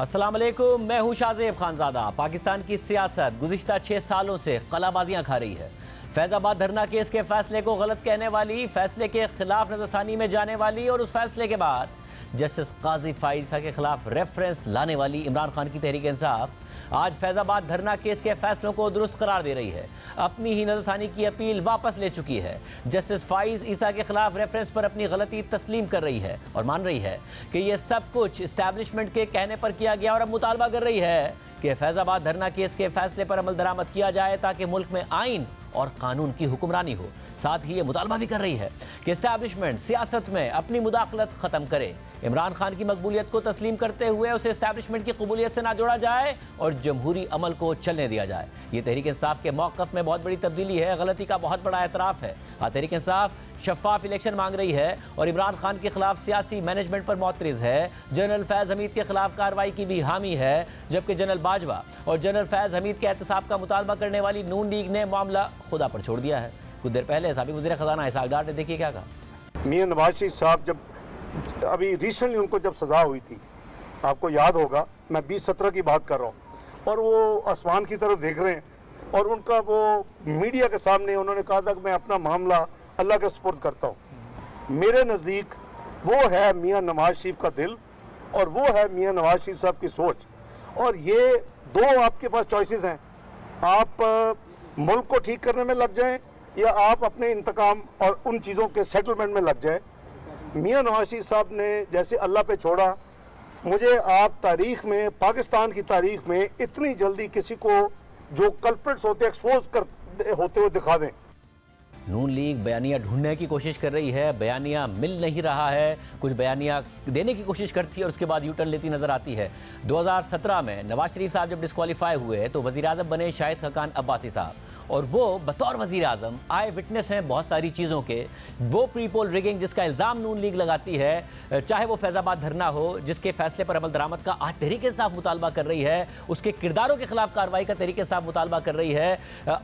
अस्सलाम वालेकुम, मैं हूं शाहजेब खानजादा। पाकिस्तान की सियासत गुज़िश्ता 6 सालों से कलाबाजियां खा रही है। फैजाबाद धरना केस के फैसले को गलत कहने वाली, फैसले के खिलाफ नजरसानी में जाने वाली और उस फैसले के बाद जस्टिस काजी फाइजा के खिलाफ रेफरेंस लाने वाली इमरान खान की तहरीक इंसाफ आज फैजाबाद धरना केस के फैसलों को दुरुस्त करार दे रही है। अपनी ही नजरसानी की अपील वापस ले चुकी है। जस्टिस फाइज ईसा के खिलाफ रेफरेंस पर अपनी गलती तस्लीम कर रही है और मान रही है कि यह सब कुछ इस्टेब्लिशमेंट के कहने पर किया गया और अब मुतालबा कर रही है कि फैजाबाद धरना केस के फैसले पर अमल दरामद किया जाए ताकि मुल्क में आइन और कानून की हुक्मरानी हो। साथ ही ये मुतालबा भी कर रही है कि इस्टेब्लिशमेंट सियासत में अपनी मुदाखलत खत्म करे। इमरान खान की मकबूलियत को तस्लीम करते हुए उसे इस्टेब्लिशमेंट की कबूलियत से ना जोड़ा जाए और जमहूरी अमल को चलने दिया जाए। ये तहरीक इंसाफ के मौक़िफ़ में बहुत बड़ी तब्दीली है, गलती का बहुत बड़ा एतराफ़ है। तहरीक इंसाफ शफाफ इलेक्शन मांग रही है और इमरान खान के खिलाफ सियासी मैनेजमेंट पर मोतरिज़ है। जनरल फैज़ हमीद के खिलाफ कार्रवाई की भी हामी है, जबकि जनरल बाजवा और जनरल फैज़ हमीद के एहतसाब का मुतालबा करने वाली नून लीग ने मामला खुदा पर छोड़ दिया है। कुछ देर पहले साबिक़ वज़ीर ख़ज़ाना इसहाक़ डार ने देखिए क्या कहा। मियां नवाज शरीफ साहब जब अभी रिसेंटली उनको जब सज़ा हुई थी, आपको याद होगा, मैं 2017 की बात कर रहा हूँ, और वो आसमान की तरफ देख रहे हैं और उनका वो मीडिया के सामने उन्होंने कहा था कि मैं अपना मामला अल्लाह के सुपुर्द करता हूँ। मेरे नज़दीक वो है मियां नवाज शरीफ का दिल और वो है मियां नवाज शरीफ साहब की सोच। और ये दो आपके पास चॉइसेस हैं, आप मुल्क को ठीक करने में लग जाएं या आप अपने इंतकाम और उन चीज़ों के सेटलमेंट में लग जाएं। मियां नवाज शरीफ साहब ने जैसे अल्लाह पे छोड़ा, मुझे आप तारीख में, पाकिस्तान की तारीख में इतनी जल्दी किसी को जो कल्प्रिट्स होते एक्सपोज कर होते हुए दिखा दें। नून लीग बयानिया ढूंढने की कोशिश कर रही है, बयानिया मिल नहीं रहा है। कुछ बयानिया देने की कोशिश करती है और उसके बाद यू टर्न लेती नजर आती है। 2017 में नवाज शरीफ साहब जब डिस्क्वालीफाई हुए तो वज़ीर आज़म बने शाहिद खकान अब्बासी साहब, और वो बतौर वज़ीर आज़म आए विटनेस हैं बहुत सारी चीज़ों के। वो प्री पोल रिगिंग जिसका इल्ज़ाम नून लीग लगाती है, चाहे वो फैज़ाबाद धरना हो जिसके फैसले पर अमल दरामद का आज तहरीक इंसाफ मुतालबा कर रही है, उसके किरदारों के खिलाफ कार्रवाई का तहरीक इंसाफ मुतालबा कर रही है।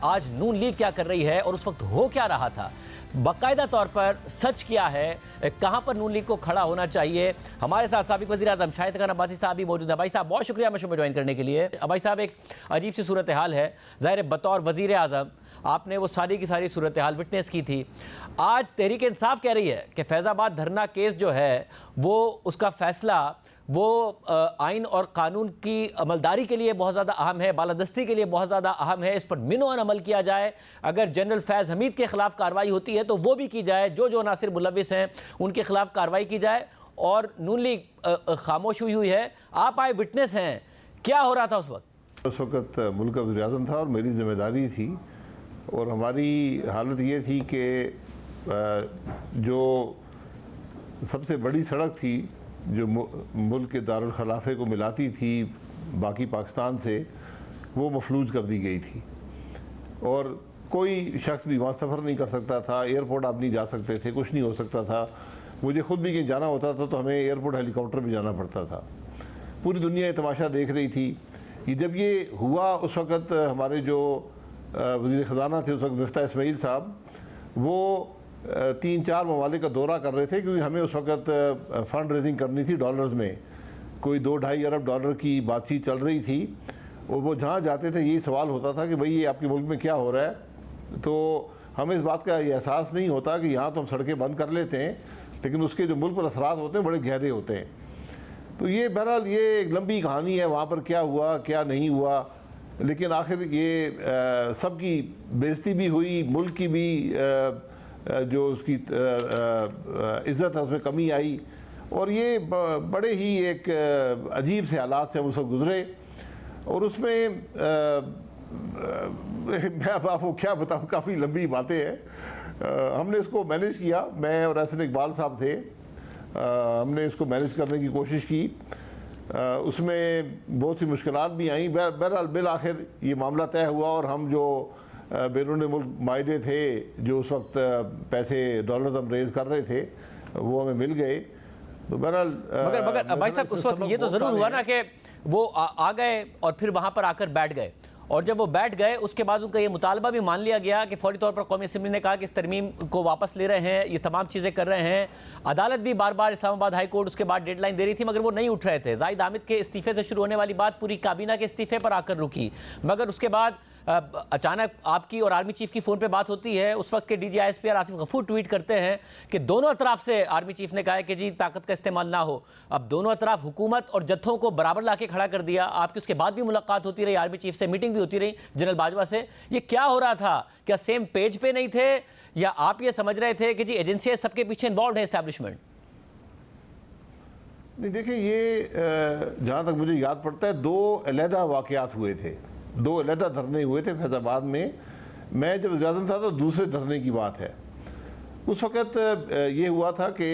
आज नून लीग क्या कर रही है और उस वक्त हो क्या रहा था, बाकायदा तौर पर सच क्या है, कहां पर नून लीग को खड़ा होना चाहिए। हमारे साथ साबिक़ वज़ीर आज़म शाहिद खकान अब्बासी साहब भी मौजूद है। भाई साहब बहुत शुक्रिया मशरूम में ज्वाइन करने के लिए। भाई साहब एक अजीब सी सूरत हाल है, ज़ाहिर बतौर वज़ीर आज़म आपने वो सारी की सारी सूरत हाल विटनेस की थी। आज तहरीक इंसाफ कह रही है कि फैज़ाबाद धरना केस जो है वो उसका फ़ैसला वो आइन और कानून की अमलदारी के लिए बहुत ज़्यादा अहम है, बालादस्ती के लिए बहुत ज़्यादा अहम है। इस पर मिनोअन अमल किया जाए। अगर जनरल फैज़ हमीद के ख़िलाफ़ कार्रवाई होती है तो वो भी की जाए, जो नासिर मुलविस हैं उनके ख़िलाफ़ कार्रवाई की जाए। और नून लीग खामोश हुई है, आप आए विटनेस हैं, क्या हो रहा था उस वक्त? उस वक्त मुल्क का वज़ीर आज़म था और मेरी ज़िम्मेदारी थी, और हमारी हालत ये थी कि जो सबसे बड़ी सड़क थी जो मुल्क के दारुल खिलाफे को मिलाती थी बाकी पाकिस्तान से, वो मफलूज कर दी गई थी और कोई शख्स भी वहाँ सफ़र नहीं कर सकता था। एयरपोर्ट आप नहीं जा सकते थे, कुछ नहीं हो सकता था। मुझे ख़ुद भी कहीं जाना होता था तो हमें एयरपोर्ट हेलीकॉप्टर भी जाना पड़ता था। पूरी दुनिया ये तमाशा देख रही थी। ये जब ये हुआ उस वक़्त हमारे जो वज़ीर ख़ज़ाना थे उस वक्त मिफ्ता इस्माइल साहब, वो 3-4 ममालिक का दौरा कर रहे थे, क्योंकि हमें उस वक़्त फ़ंड रेजिंग करनी थी डॉलर्स में। कोई 2-2.5 अरब डॉलर की बातचीत चल रही थी और वो जहाँ जाते थे यही सवाल होता था कि भाई ये आपके मुल्क में क्या हो रहा है। तो हमें इस बात का एहसास नहीं होता कि यहाँ तो हम सड़कें बंद कर लेते हैं, लेकिन उसके जो मुल्क पर असरात होते हैं बड़े गहरे होते हैं। तो ये बहरहाल ये एक लंबी कहानी है, वहाँ पर क्या हुआ क्या नहीं हुआ, लेकिन आखिर ये सबकी बेइज्जती भी हुई, मुल्क की भी जो उसकी इज़्ज़त है उसमें कमी आई, और ये बड़े ही एक अजीब से हालात से हम उस वक्त गुज़रे। और उसमें मैं अब आपको क्या बताऊँ, काफ़ी लंबी बातें हैं। हमने इसको मैनेज किया, मैं और एहसन इकबाल साहब थे, हमने इसको मैनेज करने की कोशिश की। उसमें बहुत सी मुश्किलात भी आई। बहरहाल बिल आखिर ये मामला तय हुआ और हम जो बैरून मुल्क मायदे थे जो उस वक्त पैसे डॉलर्स हम रेज़ कर रहे थे वो हमें मिल गए। तो बहरहाल मगर भाई साहब उस वक्त ये तो ज़रूर हुआ ना कि वो आ गए और फिर वहाँ पर आकर बैठ गए और जब वो बैठ गए उसके बाद उनका ये मुतालबा भी मान लिया गया कि फौरी तौर पर कौमी असम्बली ने कहा कि इस तरमीम को वापस ले रहे हैं, ये तमाम चीज़ें कर रहे हैं। अदालत भी बार बार इस्लामाबाद हाई कोर्ट उसके बाद डेडलाइन दे रही थी मगर वो नहीं उठ रहे थे। जाहिद हामिद के इस्तीफे से शुरू होने वाली बात पूरी काबीना के इस्तीफे पर आकर रुकी, मगर उसके बाद अचानक आपकी और आर्मी चीफ की फ़ोन पे बात होती है। उस वक्त के DGISP आसिफ गफूर ट्वीट करते हैं कि दोनों अतराफ से आर्मी चीफ ने कहा है कि जी ताकत का इस्तेमाल ना हो। अब दोनों अतराफ हुकूमत और जत्थों को बराबर लाके खड़ा कर दिया। आपकी उसके बाद भी मुलाकात होती रही, आर्मी चीफ से मीटिंग भी होती रही जनरल बाजवा से। ये क्या हो रहा था? क्या सेम पेज पे नहीं थे या आप ये समझ रहे थे कि जी एजेंसियां सबके पीछे इन्वॉल्व है एस्टैब्लिशमेंट? नहीं, देखिए, ये जहाँ तक मुझे याद पड़ता है 2 अलहदा वाक़यात हुए थे, 2 अलहदा धरने हुए थे फैज़ाबाद में। मैं जब वज़ीर-ए-आज़म था तो दूसरे धरने की बात है। उस वक़्त ये हुआ था कि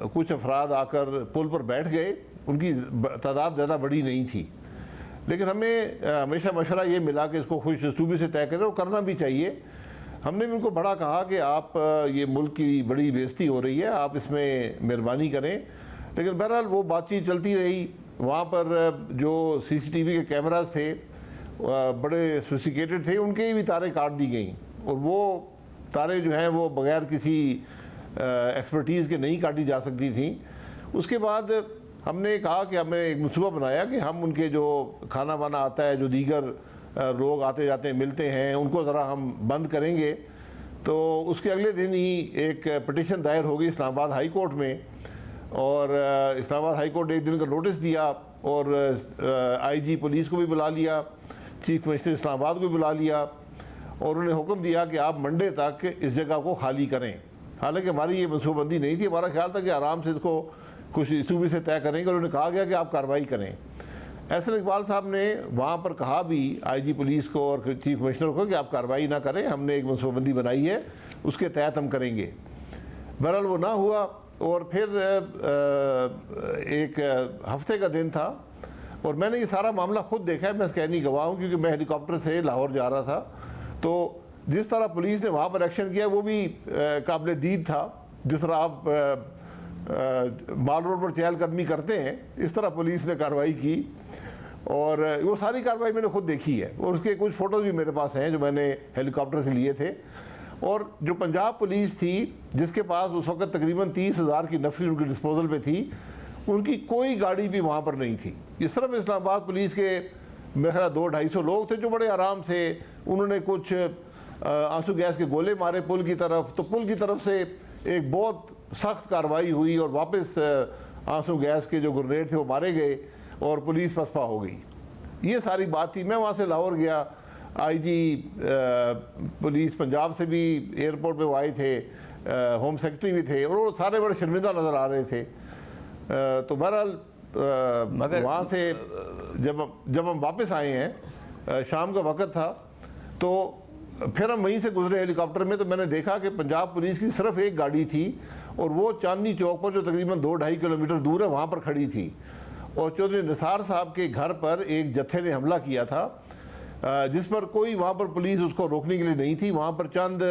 कुछ अफराद आकर पुल पर बैठ गए, उनकी तादाद ज़्यादा बड़ी नहीं थी, लेकिन हमें हमेशा मशवरा ये मिला कि इसको खुश सूबी से तय करें और करना भी चाहिए। हमने भी उनको बड़ा कहा कि आप ये मुल्क की बड़ी बेइज्जती हो रही है, आप इसमें मेहरबानी करें, लेकिन बहरहाल वो बातचीत चलती रही। वहाँ पर जो CCTV के कैमरास थे बड़े सोफिस्टिकेटेड थे, उनके भी तारें काट दी गई और वो तारें जो हैं वो बग़ैर किसी एक्सपर्टीज़ के नहीं काटी जा सकती थी। उसके बाद हमने कहा कि हमने एक मनसूबा बनाया कि हम उनके जो खाना वाना आता है, जो दीगर लोग आते जाते मिलते हैं, उनको ज़रा हम बंद करेंगे। तो उसके अगले दिन ही एक पिटीशन दायर होगी इस्लामाबाद हाई कोर्ट में और इस्लामाबाद हाई कोर्ट ने 1 दिन का नोटिस दिया और IG पुलिस को भी बुला लिया, चीफ कमिश्नर इस्लामाबाद को भी बुला लिया और उन्हें हुक्म दिया कि आप मंडे तक इस जगह को खाली करें। हालांकि हमारी ये मनसूबाबंदी नहीं थी, हमारा ख्याल था कि आराम से इसको कुछ सूबे से तय करेंगे और उन्हें कहा गया कि आप कार्रवाई करें। एहसन इकबाल साहब ने वहाँ पर कहा भी IG पुलिस को और चीफ कमिश्नर को कि आप कार्रवाई ना करें, हमने एक मनसूबाबंदी बनाई है, उसके तहत हम करेंगे। बहरहाल वो ना हुआ और फिर एक हफ्ते का दिन था और मैंने ये सारा मामला खुद देखा है। मैं स्कैनी गवाह हूँ क्योंकि मैं हेलीकॉप्टर से लाहौर जा रहा था। तो जिस तरह पुलिस ने वहाँ पर एक्शन किया वो भी काबिल दीद था। जिस तरह आप माल रोड पर चहलकदमी करते हैं, इस तरह पुलिस ने कार्रवाई की और वो सारी कार्रवाई मैंने खुद देखी है और उसके कुछ फ़ोटोज़ भी मेरे पास हैं जो मैंने हेलीकॉप्टर से लिए थे। और जो पंजाब पुलिस थी जिसके पास उस वक्त तकरीबन 30,000 की नफरी उनकी डिस्पोजल पे थी, उनकी कोई गाड़ी भी वहाँ पर नहीं थी। इस तरफ इस्लामाबाद पुलिस के मेरे ख्याल 200-250 लोग थे जो बड़े आराम से उन्होंने कुछ आंसू गैस के गोले मारे पुल की तरफ, तो पुल की तरफ से एक बहुत सख्त कार्रवाई हुई और वापस आंसू गैस के जो ग्रेनेड थे वो मारे गए और पुलिस पसपा हो गई। ये सारी बात थी। मैं वहाँ से लाहौर गया, IG पुलिस पंजाब से भी एयरपोर्ट पे वो आए थे, होम सेक्रेटरी भी थे और वो सारे बड़े शर्मिंदा नज़र आ रहे थे। तो बहरहाल वहाँ से जब हम वापस आए हैं, शाम का वक़्त था, तो फिर हम वहीं से गुजरे हेलीकॉप्टर में, तो मैंने देखा कि पंजाब पुलिस की सिर्फ एक गाड़ी थी और वो चांदनी चौक पर जो तकरीबन 2-2.5 किलोमीटर दूर है वहाँ पर खड़ी थी और चौधरी निसार साहब के घर पर एक जत्थे ने हमला किया था जिस पर कोई वहाँ पर पुलिस उसको रोकने के लिए नहीं थी। वहाँ पर चंद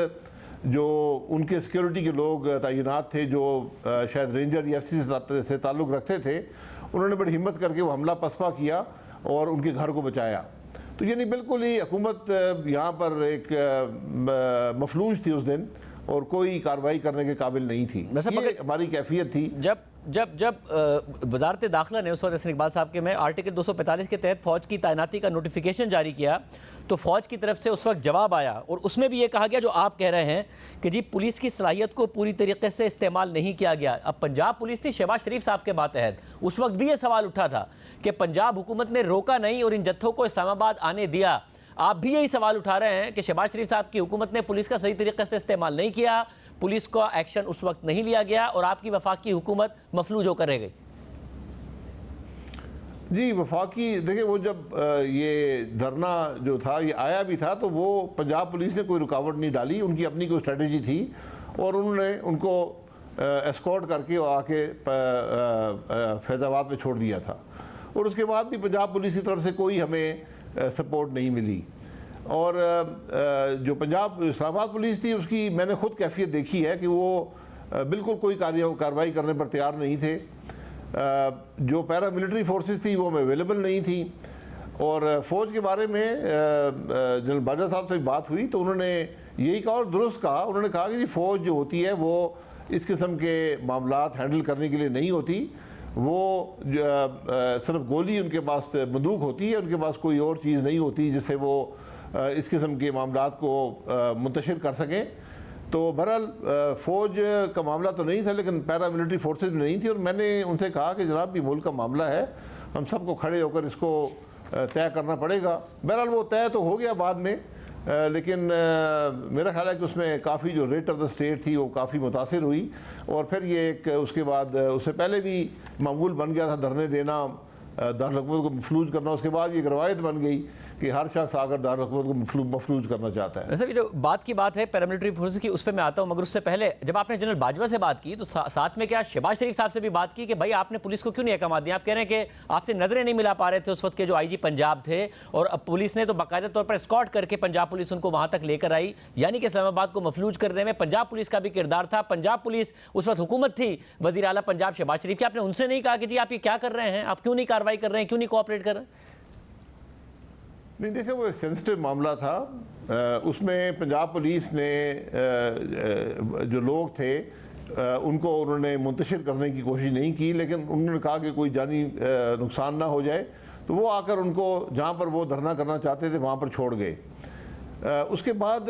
जो उनके सिक्योरिटी के लोग तैनात थे जो शायद रेंजर या FCC से ताल्लुक़ रखते थे, उन्होंने बड़ी हिम्मत करके वो हमला पसपा किया और उनके घर को बचाया। तो यानी बिल्कुल ही हुकूमत यहाँ पर एक मफलूज थी उस दिन और कोई कार्रवाई करने के काबिल नहीं थी। ये हमारी कैफियत थी। जब वजारत दाखिला ने उस वक्त हसन इकबाल साहब के में आर्टिकल 245 के तहत फ़ौज की तैनाती का नोटिफिकेशन जारी किया तो फ़ौज की तरफ से उस वक्त जवाब आया और उसमें भी ये कहा गया जो आप कह रहे हैं कि जी पुलिस की सलाहियत को पूरी तरीके से इस्तेमाल नहीं किया गया। अब पंजाब पुलिस थी शहबाज शरीफ साहब के मातहत, उस वक्त भी ये सवाल उठा था कि पंजाब हुकूमत ने रोका नहीं और इन जत्थों को इस्लामाबाद आने दिया। आप भी यही सवाल उठा रहे हैं कि शहबाज शरीफ साहब की हुकूमत ने पुलिस का सही तरीके से इस्तेमाल नहीं किया, पुलिस का एक्शन उस वक्त नहीं लिया गया और आपकी वफाकी हुकूमत मफलूज होकर रह गई। जी, वफाकी देखिए, वो जब ये धरना जो था ये आया भी था तो वो पंजाब पुलिस ने कोई रुकावट नहीं डाली, उनकी अपनी कोई स्ट्रेटजी थी और उन्होंने उनको एस्कॉर्ट करके आके फैज़ाबाद में छोड़ दिया था और उसके बाद भी पंजाब पुलिस की तरफ से कोई हमें सपोर्ट नहीं मिली। और जो पंजाब इस्लामाबाद पुलिस थी उसकी मैंने खुद कैफियत देखी है कि वो बिल्कुल कोई कार्रवाई करने पर तैयार नहीं थे। जो पैरा मिलिट्री फोर्सेस थी वो हमें अवेलेबल नहीं थी। और फ़ौज के बारे में जनरल बाजवा साहब से बात हुई तो उन्होंने यही कहा और दुरुस्त कहा। उन्होंने कहा कि जी फ़ौज जो होती है वो इस किस्म के मामलात हैंडल करने के लिए नहीं होती, वो सिर्फ गोली उनके पास बंदूक होती है, उनके पास कोई और चीज़ नहीं होती जिससे वो इस किस्म के मामलात को मुंतशिर कर सकें। तो बहरहाल फ़ौज का मामला तो नहीं था, लेकिन पैरामिलिट्री फोर्सेस भी नहीं थी। और मैंने उनसे कहा कि जनाब ये मुल्क का मामला है, हम सबको खड़े होकर इसको तय करना पड़ेगा। बहरहाल वो तय तो हो गया बाद में, लेकिन मेरा ख्याल है कि उसमें काफ़ी जो रेट ऑफ द स्टेट थी वो काफ़ी मुतासिर हुई। और फिर ये एक उसके बाद उससे पहले भी मामूल बन गया था धरने देना, दारुल-हुकूमत को मफलूज करना। उसके बाद ये एक रवायत बन गई कि हर शख्स आकर दारुल-हुकूमत को मफलूज करना चाहता है। सर, ये जो बात की बात है पैरामिलिट्री फोर्सेस की, उस पर मैं आता हूँ, मगर उससे पहले जब आपने जनरल बाजवा से बात की तो साथ में क्या शहबाज शरीफ साहब से भी बात की कि भाई आपने पुलिस को क्यों नहीं अहकाम दिया? आप कह रहे हैं कि आपसे नजरें नहीं मिला पा रहे थे उस वक्त के जो आईजी पंजाब थे, और अब पुलिस ने तो बाकायदा तौर पर एस्कॉर्ट करके पंजाब पुलिस उनको वहां तक लेकर आई, यानी कि इस्लामाबाद को मफलूज करने में पंजाब पुलिस का भी किरदार था। पंजाब पुलिस उस वक्त हुकूमत थी, वजीर आला पंजाब शहबाज शरीफ की, आपने उनसे नहीं कहा कि जी आप ये क्या कर रहे हैं, आप क्यों नहीं कार्रवाई कर रहे हैं, क्यों नहीं कोऑपरेट कर रहे हैं? नहीं, देखिए वो एक सेंसिटिव मामला था। उसमें पंजाब पुलिस ने जो लोग थे उनको उन्होंने मुंतशिर करने की कोशिश नहीं की, लेकिन उन्होंने कहा कि कोई जानी नुकसान ना हो जाए, तो वो आकर उनको जहाँ पर वो धरना करना चाहते थे वहाँ पर छोड़ गए। उसके बाद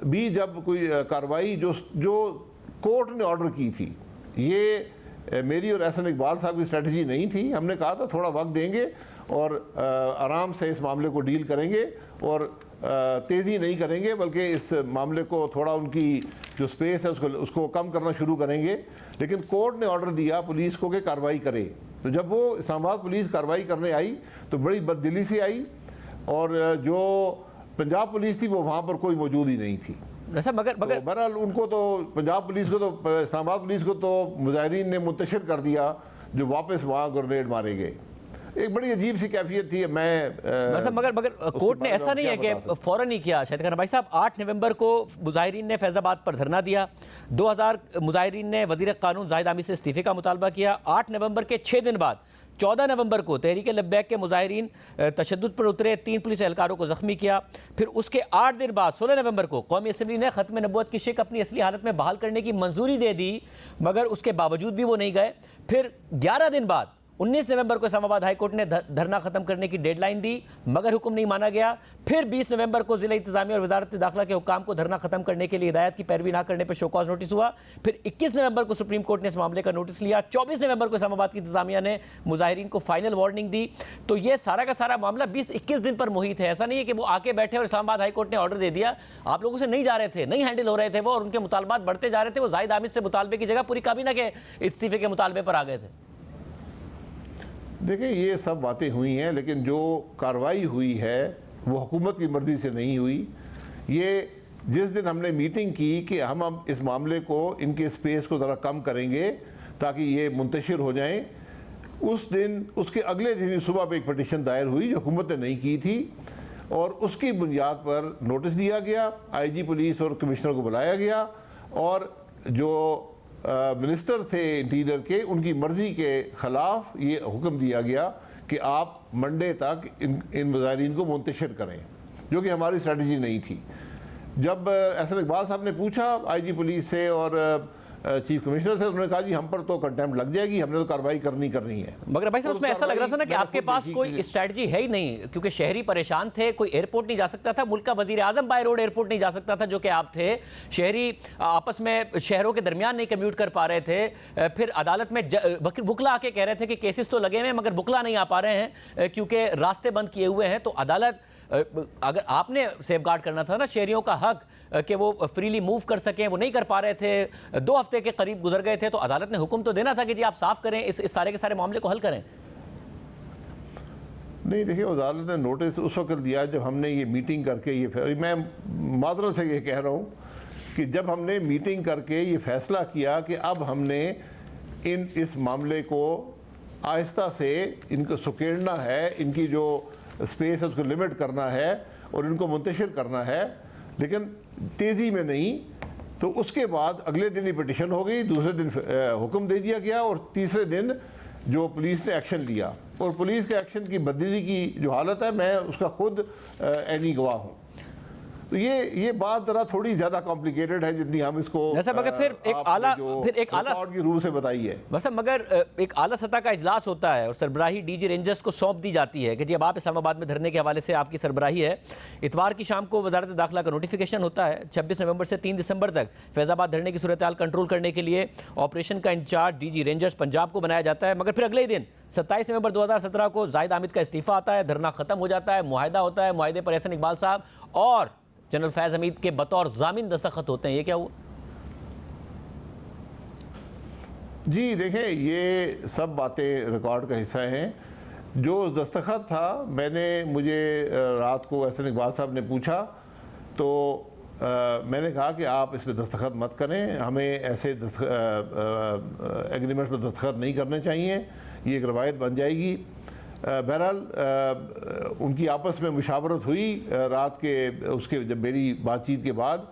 भी जब कोई कार्रवाई जो कोर्ट ने ऑर्डर की थी, ये मेरी और एहसन इकबाल साहब की स्ट्रेटजी नहीं थी। हमने कहा था थोड़ा वक्त देंगे और आराम से इस मामले को डील करेंगे और तेज़ी नहीं करेंगे, बल्कि इस मामले को थोड़ा उनकी जो स्पेस है उसको कम करना शुरू करेंगे। लेकिन कोर्ट ने ऑर्डर दिया पुलिस को कि कार्रवाई करे, तो जब वो इस्लामाबाद पुलिस कार्रवाई करने आई तो बड़ी बददिली से आई, और जो पंजाब पुलिस थी वो वहाँ पर कोई मौजूद ही नहीं थी। मगर तो बहरहाल उनको तो पंजाब पुलिस को तो इस्लामाबाद पुलिस को तो मुजाहिरीन ने मुंतशिर कर दिया, जो वापस वहाँ ग्रेनेड मारे गए। एक बड़ी अजीब सी कैफियत थी। मगर कोर्ट ने ऐसा नहीं है कि फौरन ही किया। शायद भाई साहब 8 नवंबर को मुजाहिरीन ने फैज़ाबाद पर धरना दिया, 2000 मुजाहिरीन ने वज़ीर कानून जाहिद आमिर से इस्तीफ़े का मुतालबा किया। 8 नवंबर के 6 दिन बाद 14 नवंबर को तहरीक लब्बैक के मुजाहिरीन तशद्दुद पर उतरे, 3 पुलिस एहलकारों को ज़ख्मी किया। फिर उसके 8 दिन बाद 16 नवंबर को कौमी असम्बली ने ख़त्म नबूवत की शिक अपनी असली हालत में बहाल करने की मंजूरी दे दी, मगर उसके बावजूद भी वो नहीं गए। फिर 11 दिन बाद 19 नवंबर को इस्लामाबाद हाई कोर्ट ने धरना खत्म करने की डेडलाइन दी, मगर हुक्म नहीं माना गया। फिर 20 नवंबर को जिला इंतजामिया और वजारत दाखिला के हुक्काम को धरना खत्म करने के लिए हिदायत की पैरवी ना करने पर शोकॉज नोटिस हुआ। फिर 21 नवंबर को सुप्रीम कोर्ट ने इस मामले का नोटिस लिया। 24 नवंबर को इस्लामाबाद की इंतजामिया ने मुजाहिरीन को फाइनल वार्निंग दी। तो ये सारा का सारा मामला 20-21 दिन पर मुहित है। ऐसा नहीं है कि वो आके बैठे और इस्लामाबाद हाई कोर्ट ने ऑर्डर दे दिया, आप लोगों से नहीं जा रहे थे, नहीं हैंडल हो रहे थे वो, और उनके मुतालबात बढ़ते जा रहे थे। वो जाहिद आमिर से मुतालबे की जगह पूरी काबीना के इस्तीफे के मुतालबे पर आ गए थे। देखिए ये सब बातें हुई हैं, लेकिन जो कार्रवाई हुई है वो हुकूमत की मर्ज़ी से नहीं हुई। ये जिस दिन हमने मीटिंग की कि हम इस मामले को, इनके स्पेस को ज़रा कम करेंगे ताकि ये मुंतशिर हो जाएं, उस दिन उसके अगले दिन सुबह पे एक पटिशन दायर हुई जो हुकूमत ने नहीं की थी, और उसकी बुनियाद पर नोटिस दिया गया, आईजी पुलिस और कमिश्नर को बुलाया गया, और जो मिनिस्टर थे इंटीरियर के, उनकी मर्ज़ी के ख़िलाफ़ ये हुक्म दिया गया कि आप मंडे तक इन मुजाहिरीन को मुंतशिर करें, जो कि हमारी स्ट्रेटजी नहीं थी। जब एहसन इकबाल साहब ने पूछा आईजी पुलिस से और चीफ कमिश्नर से, उन्होंने कहा जी हम पर तो कंटेम्प्ट लग जाएगी, हमने तो कार्रवाई करनी है। मगर भाई साहब उसमें ऐसा लग रहा था ना कि आपके पास कोई स्ट्रैटेजी है ही नहीं, क्योंकि शहरी परेशान थे, कोई एयरपोर्ट नहीं जा सकता था, मुल्क का वजीर आजम बाय रोड एयरपोर्ट नहीं जा सकता था जो कि आप थे, शहरी आपस में शहरों के दरमियान नहीं कम्यूट कर पा रहे थे। फिर अदालत में वकला आके कह रहे थे कि केसेस तो लगे हुए हैं मगर वकला नहीं आ पा रहे हैं क्योंकि रास्ते बंद किए हुए हैं। तो अदालत, अगर आपने सेफगार्ड करना था ना शहरियों का हक कि वो फ्रीली मूव कर सकें, वो नहीं कर पा रहे थे, 2 हफ्ते के करीब गुजर गए थे, तो अदालत ने हुक्म तो देना था कि जी आप साफ करें, इस सारे के सारे मामले को हल करें। नहीं, देखिए अदालत ने नोटिस उस वक्त दिया जब हमने ये मीटिंग करके ये, मैं मादरत से ये कह रहा हूँ कि जब हमने मीटिंग करके ये फैसला किया कि अब हमने इस मामले को आहिस्ता से इनको सुकेड़ना है, इनकी जो स्पेस है उसको लिमिट करना है और इनको मुंतशिर करना है, लेकिन तेज़ी में नहीं। तो उसके बाद अगले दिन ही पिटिशन हो गई, दूसरे दिन हुक्म दे दिया गया और तीसरे दिन जो पुलिस ने एक्शन लिया, और पुलिस के एक्शन की बदली की जो हालत है, मैं उसका खुद ऐनी गवाह हूँ। तो ये बात जरा थोड़ी ज्यादा कॉम्प्लिकेटेड है जितनी हम इसको मगर फिर एक आला की रूह से बताई है। मगर एक आला सतह का इजलास होता है और सरबराही डीजी रेंजर्स को सौंप दी जाती है कि जी अब आप इस्लामाबाद में धरने के हवाले से आपकी सरबराही है। इतवार की शाम को वजारत दाखिला का नोटिफिकेशन होता है। 26 नवंबर से 3 दिसंबर तक फैज़ाबाद धरने की सूरत हाल कंट्रोल करने के लिए ऑपरेशन का इंचार्ज डीजी रेंजर्स पंजाब को बनाया जाता है। मगर फिर अगले ही दिन 27 नवंबर 2017 को जाहिद हामिद का इस्तीफा आता है, धरना खत्म हो जाता है, मुआहिदा होता है, मुआहिदे पर एहसन इकबाल साहब और जनरल फैज हमीद के बतौर जामीन दस्तखत होते हैं। ये क्या हुआ? जी देखें, ये सब बातें रिकॉर्ड का हिस्सा हैं। जो दस्तखत था, मुझे रात को एहसन इकबाल साहब ने पूछा तो मैंने कहा कि आप इस पर दस्तखत मत करें, हमें ऐसे एग्रीमेंट पर दस्तखत नहीं करने चाहिए, ये एक रवायत बन जाएगी। बहरहाल उनकी आपस में मुशावरत हुई रात के उसके जब मेरी बातचीत के बाद,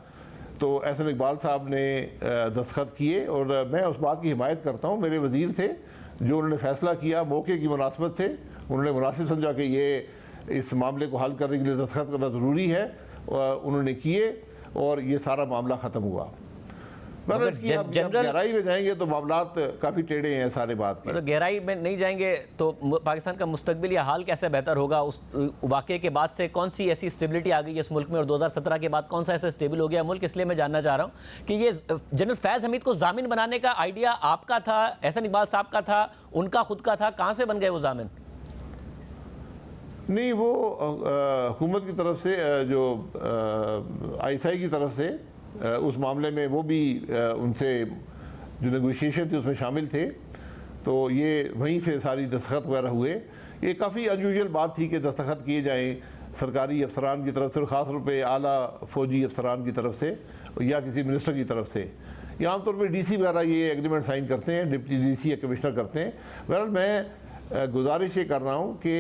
तो एहसन इकबाल साहब ने दस्तखत किए और मैं उस बात की हिमायत करता हूँ। मेरे वज़ीर थे जो उन्होंने फ़ैसला किया मौके की मुनासबत से, उन्होंने मुनासिब समझा कि ये इस मामले को हल करने के लिए दस्तखत करना ज़रूरी है, उन्होंने किए और ये सारा मामला ख़त्म हुआ। गहराई में जाएंगे तो मामलात काफ़ी टेढ़े हैं सारे बात के। तो गहराई में नहीं जाएंगे तो पाकिस्तान का मुस्तकबिल या हाल कैसे बेहतर होगा? उस वाक़े के बाद से कौन सी ऐसी स्टेबिलिटी आ गई है इस मुल्क में, और 2017 के बाद कौन सा ऐसा स्टेबल हो गया मुल्क? इसलिए मैं जानना चाह रहा हूँ कि ये जनरल फैज़ हमीद को जामिन बनाने का आइडिया आपका था, एहसन इकबाल साहब का था, उनका खुद का था? कहाँ से बन गए वो जामिन? नहीं, वो हुकूमत की तरफ से, जो ISI की तरफ से उस मामले में वो भी उनसे जो नेगोशिएशन थी उसमें शामिल थे, तो ये वहीं से सारी दस्तखत वगैरह हुए। ये काफ़ी अनयूजुअल बात थी कि दस्तखत किए जाएं सरकारी अफसरान की तरफ से, और ख़ास तौर पे आला फ़ौजी अफसरान की तरफ से या किसी मिनिस्टर की तरफ से। या आमतौर पर DC वगैरह ये एग्रीमेंट साइन करते हैं, डिप्टी DC या कमिश्नर करते हैं। बहरहाल मैं गुजारिश ये कर रहा हूँ कि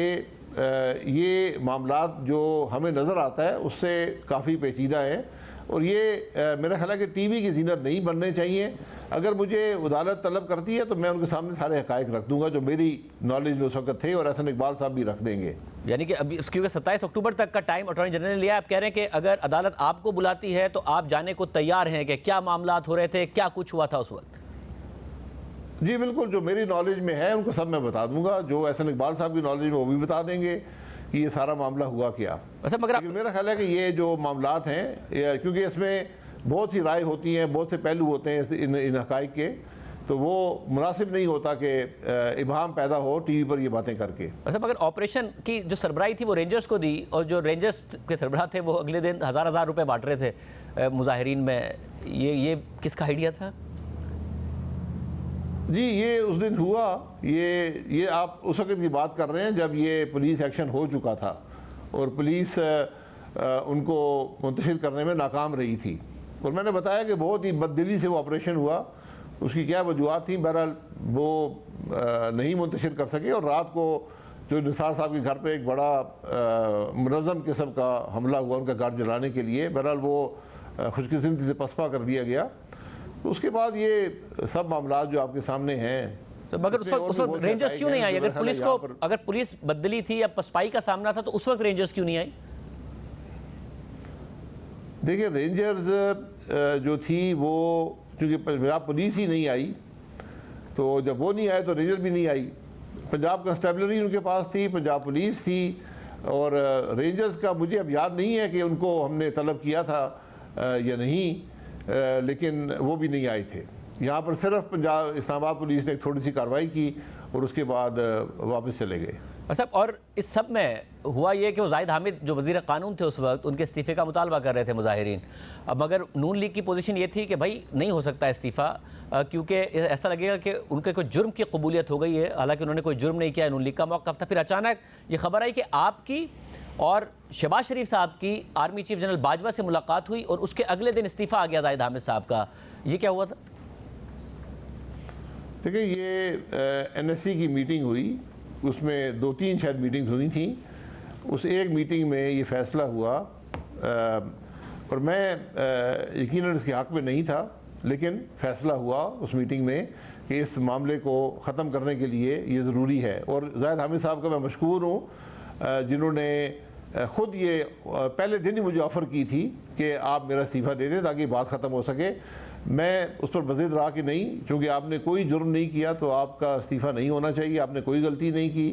ये मामलात जो हमें नज़र आता है उससे काफ़ी पेचीदा है, और ये मेरा ख्याल है कि TV की जीनत नहीं बनने चाहिए। अगर मुझे अदालत तलब करती है तो मैं उनके सामने सारे हक़ाइक़ रख दूंगा जो मेरी नॉलेज में उस वक्त थे, और एहसन इकबाल साहब भी रख देंगे। यानी कि अभी क्योंकि 27 अक्टूबर तक का टाइम अटॉर्नी जनरल ने लिया, आप कह रहे हैं कि अगर अदालत आपको बुलाती है तो आप जाने को तैयार हैं कि क्या मामलात हो रहे थे, क्या कुछ हुआ था उस वक्त? जी बिल्कुल, जो मेरी नॉलेज में है उनको सब मैं बता दूंगा, जो एहसन इकबाल साहब की नॉलेज में वो भी बता देंगे कि ये सारा मामला हुआ क्या। अच्छा, मगर मेरा ख्याल है कि ये जो मामलात हैं, क्योंकि इसमें बहुत सी राय होती हैं, बहुत से पहलू होते हैं इन हक़ाइक़ के, तो वो मुनासिब नहीं होता कि इबहम पैदा हो TV पर ये बातें करके। अच्छा, मगर ऑपरेशन की जो सरबराही थी वो रेंजर्स को दी, और जो रेंजर्स के सरबराह थे वो अगले दिन हज़ार रुपये बांट रहे थे मुजाहिरीन में। ये किसका आइडिया था? जी ये उस दिन हुआ, ये आप उस वक्त की बात कर रहे हैं जब ये पुलिस एक्शन हो चुका था और पुलिस उनको मुंतशिर करने में नाकाम रही थी, और मैंने बताया कि बहुत ही बददिली से वो ऑपरेशन हुआ। उसकी क्या वजूहत थी, बहरहाल वो नहीं मुंतशिर कर सके, और रात को जो निसार साहब के घर पे एक बड़ा मुनज़्ज़म किस्म का हमला हुआ उनका घर जलाने के लिए, बहरहाल वो खुशकिस्मती से पसपा कर दिया गया। उसके बाद ये सब मामलात जो आपके सामने हैं, तो मगर उस वक्त रेंजर्स क्यों नहीं आई? अगर पुलिस बदली थी या पसपाई का सामना था तो उस वक्त रेंजर्स क्यों नहीं आई? देखिए, रेंजर्स जो थी वो चूँकि पंजाब पुलिस ही नहीं आई, तो जब वो नहीं आए तो रेंजर भी नहीं आई। पंजाब कंस्टेबलरी उनके पास थी, पंजाब पुलिस थी, और रेंजर्स का मुझे अब याद नहीं है कि उनको हमने तलब किया था या नहीं, लेकिन वो भी नहीं आए थे। यहाँ पर सिर्फ पंजाब इस्लामाबाद पुलिस ने एक थोड़ी सी कार्रवाई की और उसके बाद वापस चले गए। अच्छा, और इस सब में हुआ ये कि वो जाहिद हामिद जो वज़ीर क़ानून थे उस वक्त, उनके इस्तीफ़े का मुतालबा कर रहे थे मुजाहिरीन। अब मगर नून लीग की पोजीशन ये थी कि भाई नहीं हो सकता इस्तीफ़ा, क्योंकि ऐसा लगेगा कि उनके कोई जुर्म की कबूलियत हो गई है, हालांकि उन्होंने कोई जुर्म नहीं किया, नून लीग का मौक़िफ़ था। फिर अचानक ये खबर आई कि आपकी और शहबाज शरीफ साहब की आर्मी चीफ जनरल बाजवा से मुलाकात हुई और उसके अगले दिन इस्तीफ़ा आ गया जाहिद हामिद साहब का। ये क्या हुआ था? देखिए, ये NSC की मीटिंग हुई, उसमें 2-3 शायद मीटिंग्स हुई थी। उस एक मीटिंग में ये फ़ैसला हुआ, और मैं यकीनन इसके हक़ में नहीं था, लेकिन फ़ैसला हुआ उस मीटिंग में कि इस मामले को ख़त्म करने के लिए ये ज़रूरी है। और ज़ाहिद हामिद साहब का मैं मशकूर हूँ जिन्होंने ख़ुद ये पहले दिन ही मुझे ऑफ़र की थी कि आप मेरा इस्तीफ़ा दे दें ताकि बात ख़त्म हो सके। मैं उस पर मज़ीद रहा कि नहीं, क्योंकि आपने कोई जुर्म नहीं किया तो आपका इस्तीफ़ा नहीं होना चाहिए, आपने कोई गलती नहीं की।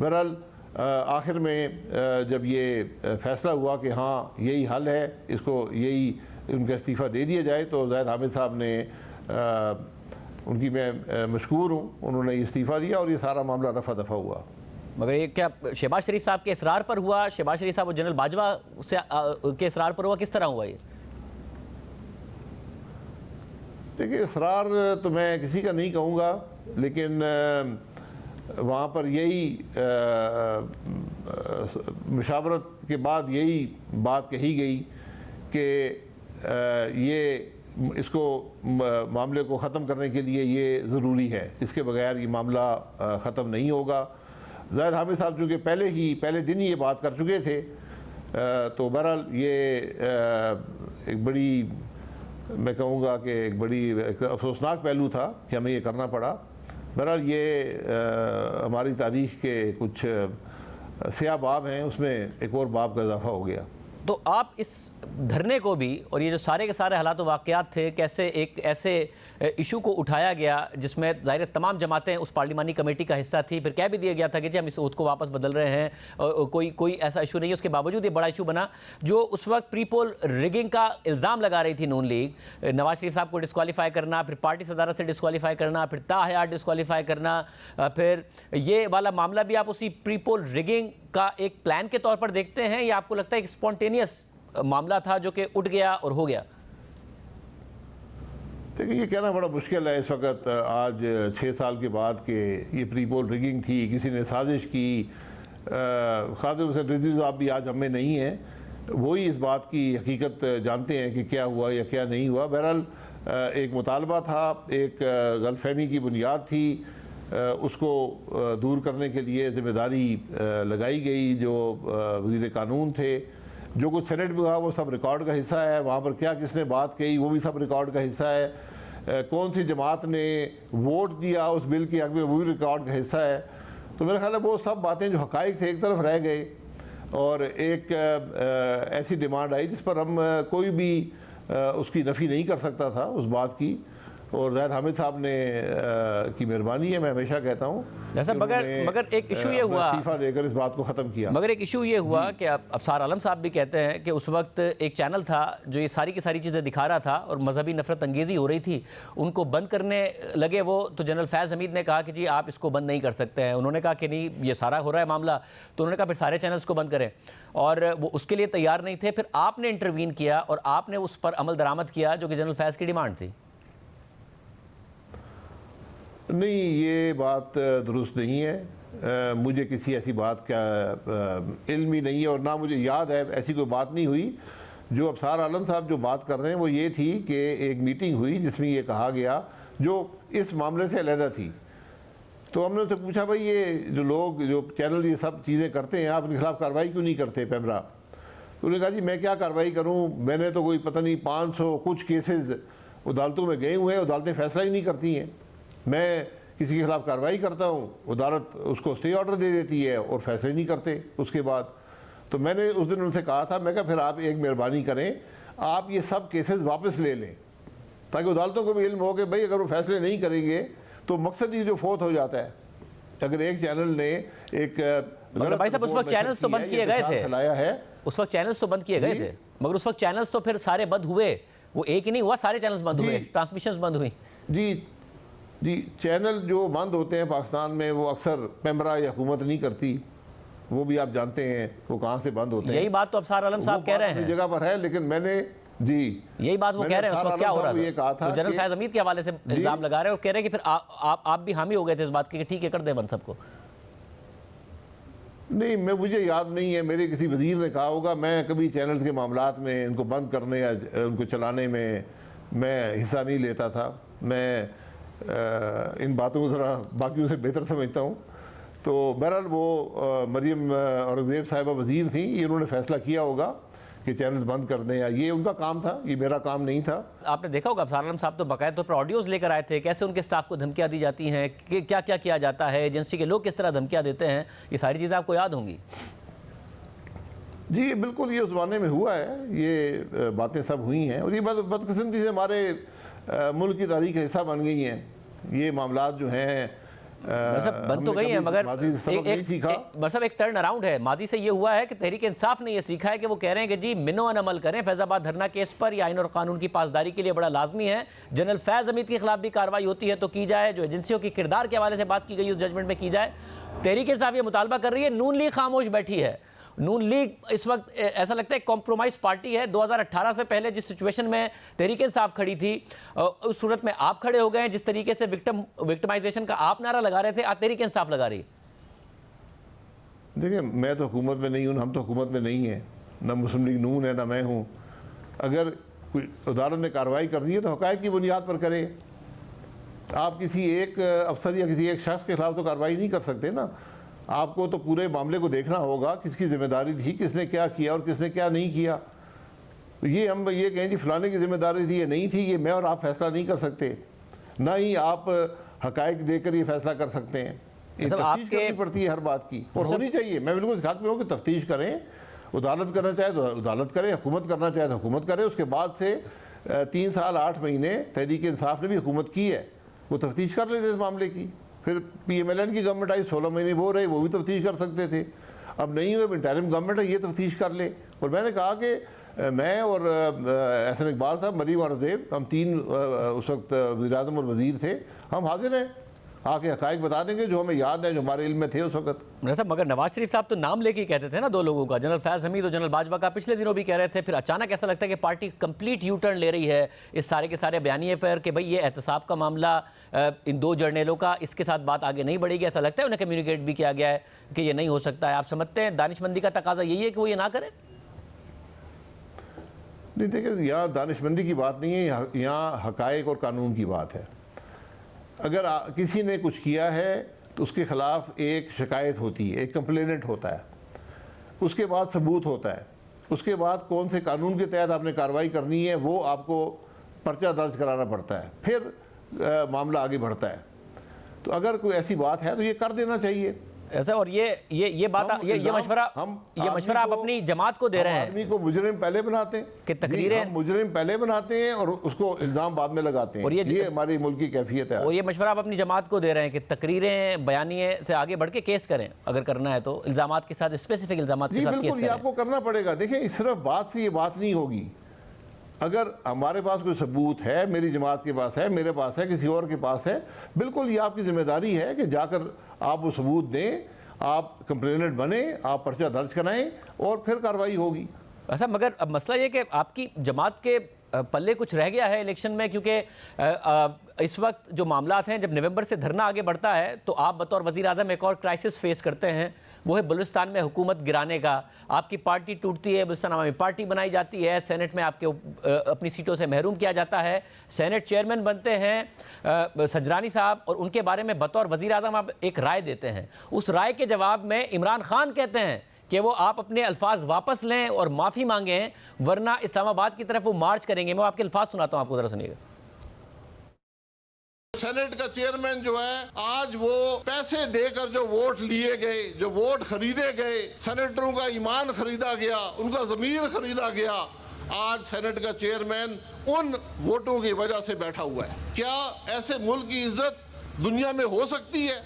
बहरहाल आखिर में जब ये फ़ैसला हुआ कि हाँ यही हल है, इसको यही उनका इस्तीफ़ा दे दिया जाए, तो ज़ाहिद हामिद साहब ने उनकी मैं मशकूर हूँ, उन्होंने इस्तीफ़ा दिया और ये सारा मामला रफा दफ़ा हुआ। मगर ये क्या शहबाज शरीफ साहब के इसरार पर हुआ? शहबाज शरीफ साहब और जनरल बाजवा से के इसरार पर हुआ? किस तरह हुआ ये? देखिए, इसरार तो मैं किसी का नहीं कहूँगा, लेकिन वहाँ पर यही मुशावरत के बाद यही बात कही गई कि ये इसको मामले को ख़त्म करने के लिए ये ज़रूरी है, इसके बगैर ये मामला ख़त्म नहीं होगा। ज़ाहिद हामिद साहब चूँकि पहले दिन ही ये बात कर चुके थे, तो बहरहाल ये एक बड़ी, मैं कहूँगा कि एक बड़ी अफसोसनाक पहलू था कि हमें ये करना पड़ा। बहरहाल ये हमारी तारीख़ के कुछ स्याह बाब हैं, उसमें एक और बाब का इजाफा हो गया। तो आप इस धरने को भी और ये जो सारे के सारे हालात वाक़यात थे, कैसे एक ऐसे इशू को उठाया गया जिसमें ज़ाहिर तमाम जमातें उस पार्लिमानी कमेटी का हिस्सा थी, फिर कह भी दिया गया था कि जी हम इस ओथ को वापस बदल रहे हैं, कोई ऐसा इशू नहीं है, उसके बावजूद ये बड़ा इशू बना जो उस वक्त प्री पोल रिगिंग का इल्ज़ाम लगा रही थी नून लीग। नवाज शरीफ साहब को डिस्क्वालीफाई करना, फिर पार्टी सदारत से डिस्क्वालीफाई करना, फिर ताहयात डिस्क्वालीफाई करना, फिर ये वाला मामला भी आप उसी प्री पोल रिगिंग का एक प्लान के तौर पर देखते हैं, या आपको लगता है एक स्पॉन्टेनियस मामला था जो कि उठ गया और हो गया? देखिए, ये कहना बड़ा मुश्किल है इस वक्त, आज 6 साल के बाद कि ये प्री पोल रिगिंग थी, किसी ने साजिश की। खादिर हुसैन रिजवी साहब भी आज हमें नहीं है, वही इस बात की हकीकत जानते हैं कि क्या हुआ या क्या नहीं हुआ। बहरहाल एक मुतालबा था, एक गलतफहमी की बुनियाद थी, उसको दूर करने के लिए ज़िम्मेदारी लगाई गई। जो वज़ीर कानून थे, जो कुछ सेनेट में हुआ वो सब रिकॉर्ड का हिस्सा है, वहाँ पर क्या किसने बात कही वो भी सब रिकॉर्ड का हिस्सा है, कौन सी जमात ने वोट दिया उस बिल के हक़ में वो भी रिकॉर्ड का हिस्सा है। तो मेरा ख्याल है वो सब बातें जो हक़ाइक़ थे एक तरफ रह गए और एक ऐसी डिमांड आई जिस पर हम कोई भी उसकी नफ़ी नहीं कर सकता था उस बात की। और ज़ाहिद हामिद साहब ने की मेहरबानी है, मैं हमेशा कहता हूँ। मगर एक इशू ये हुआ, इस्तीफ़ा देकर इस बात को ख़त्म किया। मगर एक इशू ये हुआ कि अफसार आलम साहब भी कहते हैं कि उस वक्त एक चैनल था जो ये सारी की सारी चीज़ें दिखा रहा था और मजहबी नफरत अंगेज़ी हो रही थी, उनको बंद करने लगे वो, तो जनरल फैज़ हमीद ने कहा कि जी आप इसको बंद नहीं कर सकते हैं। उन्होंने कहा कि नहीं, ये सारा हो रहा है मामला, तो उन्होंने कहा फिर सारे चैनल्स को बंद करें, और वो उसके लिए तैयार नहीं थे। फिर आपने इंटरवीन किया और आपने उस पर अमल दरामद किया जो कि जनरल फैज़ की डिमांड थी। नहीं, ये बात दुरुस्त नहीं है। मुझे किसी ऐसी बात का इल्म ही नहीं है और ना मुझे याद है ऐसी कोई बात नहीं हुई। जो अफसार आलम साहब जो बात कर रहे हैं वो ये थी कि एक मीटिंग हुई जिसमें ये कहा गया, जो इस मामले से अलहदा थी। तो हमने उनसे पूछा, भाई ये जो लोग जो चैनल ये सब चीज़ें करते हैं, आप इनके खिलाफ कार्रवाई क्यों नहीं करते पैमरा? तो उन्होंने कहा जी मैं क्या कार्रवाई करूँ, मैंने तो कोई पता नहीं 500 कुछ केसेस अदालतों में गए हुए हैं, अदालतें फैसला ही नहीं करती हैं। मैं किसी के खिलाफ कार्रवाई करता हूँ, अदालत उसको स्टे ऑर्डर दे देती है और फैसले नहीं करते उसके बाद। तो मैंने उस दिन उनसे कहा था, मैं कहा फिर आप एक मेहरबानी करें, आप ये सब केसेस वापस ले लें ताकि अदालतों को भी इल्म हो कि भाई अगर वो फैसले नहीं करेंगे तो मकसद ही जो फोत हो जाता है। अगर एक चैनल ने एक भाई साहब, उस वक्त चैनल्स तो बंद किए गए थे, फैलाया है, उस वक्त चैनल्स तो बंद किए गए थे, मगर उस वक्त चैनल्स तो फिर सारे बंद हुए, वो एक ही नहीं हुआ, सारे चैनल्स बंद हुए, ट्रांसमिशंस बंद हुई। जी, चैनल जो बंद होते हैं पाकिस्तान में वो अक्सर पैमरा या हुकूमत नहीं करती, वो भी आप जानते हैं वो कहाँ से बंद होते हैं। यही बात तो अफसार आलम साहब कह रहे हैं, जगह पर है, लेकिन मैंने यही बात वो कह रहे हैं उस वक्त क्या हो रहा था। ये कहा था तो जनरल फैज़ हमीद के हवाले से इल्जाम लगा रहे हैं और कह रहे हैं कि फिर आप भी हामी हो गए थे इस बात के कि ठीक है कर दे बंद सबको। नहीं, मुझे याद नहीं है, मेरे किसी वजीर ने कहा होगा। मैं कभी चैनल के मामलात में इनको बंद करने या उनको चलाने में मैं हिस्सा नहीं लेता था। मैं इन बातों को ज़रा बाकियों से बेहतर समझता हूँ। तो बहरहाल वो मरियम औरंगज़ेब साहिबा वज़ीर थी, इन्होंने फ़ैसला किया होगा कि चैनल्स बंद कर दें, या ये उनका काम था, ये मेरा काम नहीं था। आपने देखा होगा अफसर आलम साहब तो बाकायदा तौर पर ऑडियोज लेकर आए थे, कैसे उनके स्टाफ को धमकियां दी जाती हैं, कि क्या क्या किया जाता है, एजेंसी के लोग किस तरह धमकियां देते हैं, ये सारी चीज़ें आपको याद होंगी। जी बिल्कुल, ये उस ज़माने में हुआ है, ये बातें सब हुई हैं, और ये बदकिस्मती से हमारे मुल्क की तारीख का हिस्सा बन गई हैं। ये मामलात जो हैं बन तो गई है, मगर एक टर्न अराउंड है। माजी से ये हुआ है कि तहरीक इंसाफ ने ये सीखा है कि वो कह रहे हैं कि जी मिनो-अन अमल करें फैज़ाबाद धरना केस पर, या आईन और कानून की पासदारी के लिए बड़ा लाजमी है। जनरल फैज़ हमीद के खिलाफ भी कार्रवाई होती है तो की जाए, जो एजेंसियों की किरदार के हवाले से बात की गई उस जजमेंट में की जाए। तहरीक इंसाफ ये मुतालबा कर रही है, नून लीग खामोश बैठी है। नून लीग इस वक्त ऐसा लगता है कॉम्प्रोमाइज़ पार्टी है। 2018 से पहले जिस सिचुएशन में तहरीक इंसाफ खड़ी थी, उस सूरत में आप खड़े हो गए हैं। जिस तरीके से विक्टिमाइजेशन का आप नारा लगा रहे थे, आज तहरीक इंसाफ लगा रही है। देखिए, मैं तो हुकूमत में नहीं हूँ, हम तो हुकूमत में नहीं हैं, ना मुस्लिम लीग नून है ना मैं हूँ। अगर कोई अदालत ने कार्रवाई कर रही है तो हक़ाइक़ की बुनियाद पर करे। आप किसी एक अफसर या किसी एक शख्स के खिलाफ तो कार्रवाई नहीं कर सकते ना। आपको तो पूरे मामले को देखना होगा, किसकी जिम्मेदारी थी, किसने क्या किया और किसने क्या नहीं किया। तो ये हम ये कहें जी फलाने की जिम्मेदारी थी, ये नहीं थी, ये मैं और आप फैसला नहीं कर सकते, ना ही आप हक़ाइक़ देकर ये फैसला कर सकते हैं। ये तफ्तीश करनी पड़ती है हर बात की, और होनी चाहिए। मैं बिल्कुल इस हक़ में हूँ कि तफ्तीश करें, अदालत करना चाहे तो अदालत करे, हुकूमत करना चाहे तो हुकूमत करे। उसके बाद से 3 साल 8 महीने तहरीक इंसाफ ने भी हुकूमत की है, वो तफ्तीश कर लेते इस मामले की। फिर PMLN की गवर्नमेंट आई, 16 महीने वो रहे, वो भी तफ्तीश कर सकते थे। अब नहीं हुए, इंटरिम गवर्नमेंट है, ये तफ्तीश कर ले। और मैंने कहा कि मैं और एहसन इकबाल साहब, मरीम और ज़ेब, हम 3 उस वक्त वज़ीर-ए-आज़म और वज़ीर थे, हम हाजिर हैं, आके हक़ाइक़ बता देंगे जो हमें याद है, जो हमारे इल्म में थे उस वक्त। साहब मगर नवाज शरीफ साहब तो नाम लेके ही कहते थे ना 2 लोगों का, जनरल फैज़ हमीद और जनरल बाजवा का, पिछले दिनों भी कह रहे थे। फिर अचानक ऐसा लगता है कि पार्टी कंप्लीट यू टर्न ले रही है इस सारे के सारे बयानिए पर कि भाई ये एहतसाब का मामला, इन 2 जर्नलों का, इसके साथ बात आगे नहीं बढ़ेगी। ऐसा लगता है उन्हें कम्युनिकेट भी किया गया है कि ये नहीं हो सकता है। आप समझते हैं दानिशमंदी का तकाजा यही है कि वो ये ना करें? नहीं, देखिए, यहाँ दानिशमंदी की बात नहीं है, यहाँ हक़ाइक़ और कानून की बात है। अगर किसी ने कुछ किया है तो उसके ख़िलाफ़ एक शिकायत होती है, एक कंप्लेनेंट होता है, उसके बाद सबूत होता है, उसके बाद कौन से कानून के तहत आपने कार्रवाई करनी है वो आपको पर्चा दर्ज कराना पड़ता है, फिर मामला आगे बढ़ता है। तो अगर कोई ऐसी बात है तो ये कर देना चाहिए ऐसा। और ये बात, ये मशवरा आप अपनी जमात को दे रहे हैं। आदमी को मुजरिम पहले बनाते हैं कि तकरीरें, मुजरिम पहले बनाते हैं और उसको इल्ज़ाम बाद में लगाते हैं। और ये हमारी मुल्क की कैफियत है। और ये मशवरा आप अपनी जमात को दे रहे हैं कि तकरीरें बयानिए से आगे बढ़ के केस करें, अगर करना है तो इल्ज़ामात के साथ, स्पेसिफिक इल्ज़ामात के साथ केस करें। ये आपको करना पड़ेगा। देखिए, सिर्फ बात से ये बात नहीं होगी। अगर हमारे पास कोई सबूत है, मेरी जमात के पास है, मेरे पास है, किसी और के पास है, बिल्कुल ये आपकी जिम्मेदारी है कि जाकर आप वो सबूत दें, आप कंप्लेनेंट बने, आप पर्चा दर्ज कराएं और फिर कार्रवाई होगी। ऐसा मगर अब मसला ये कि आपकी जमात के पल्ले कुछ रह गया है इलेक्शन में, क्योंकि इस वक्त जो मामलात हैं, जब नवंबर से धरना आगे बढ़ता है तो आप बतौर वज़ीर आज़म एक और क्राइसिस फेस करते हैं, वो है बलूचिस्तान में हुकूमत गिराने का। आपकी पार्टी टूटती है, बलूचिस्तान अवामी पार्टी बनाई जाती है, सेनेट में आपके अपनी सीटों से महरूम किया जाता है, सेनेट चेयरमैन बनते हैं सजरानी साहब, और उनके बारे में बतौर वज़ीर आज़म आप एक राय देते हैं। उस राय के जवाब में इमरान खान कहते हैं कि वो आप अपने अल्फाज वापस लें और माफ़ी मांगें, वरना इस्लामाबाद की तरफ वो मार्च करेंगे। मैं आपके अल्फाज सुनाता हूँ, आपको ज़रा सुनिएगा। सेनेट का चेयरमैन जो है, आज वो पैसे देकर जो वोट लिए गए, जो वोट खरीदे गए, सेनेटरों का ईमान खरीदा गया, उनका ज़मीर खरीदा गया, आज सेनेट का चेयरमैन उन वोटों की वजह से बैठा हुआ है। क्या ऐसे मुल्क की इज्जत दुनिया में हो सकती है?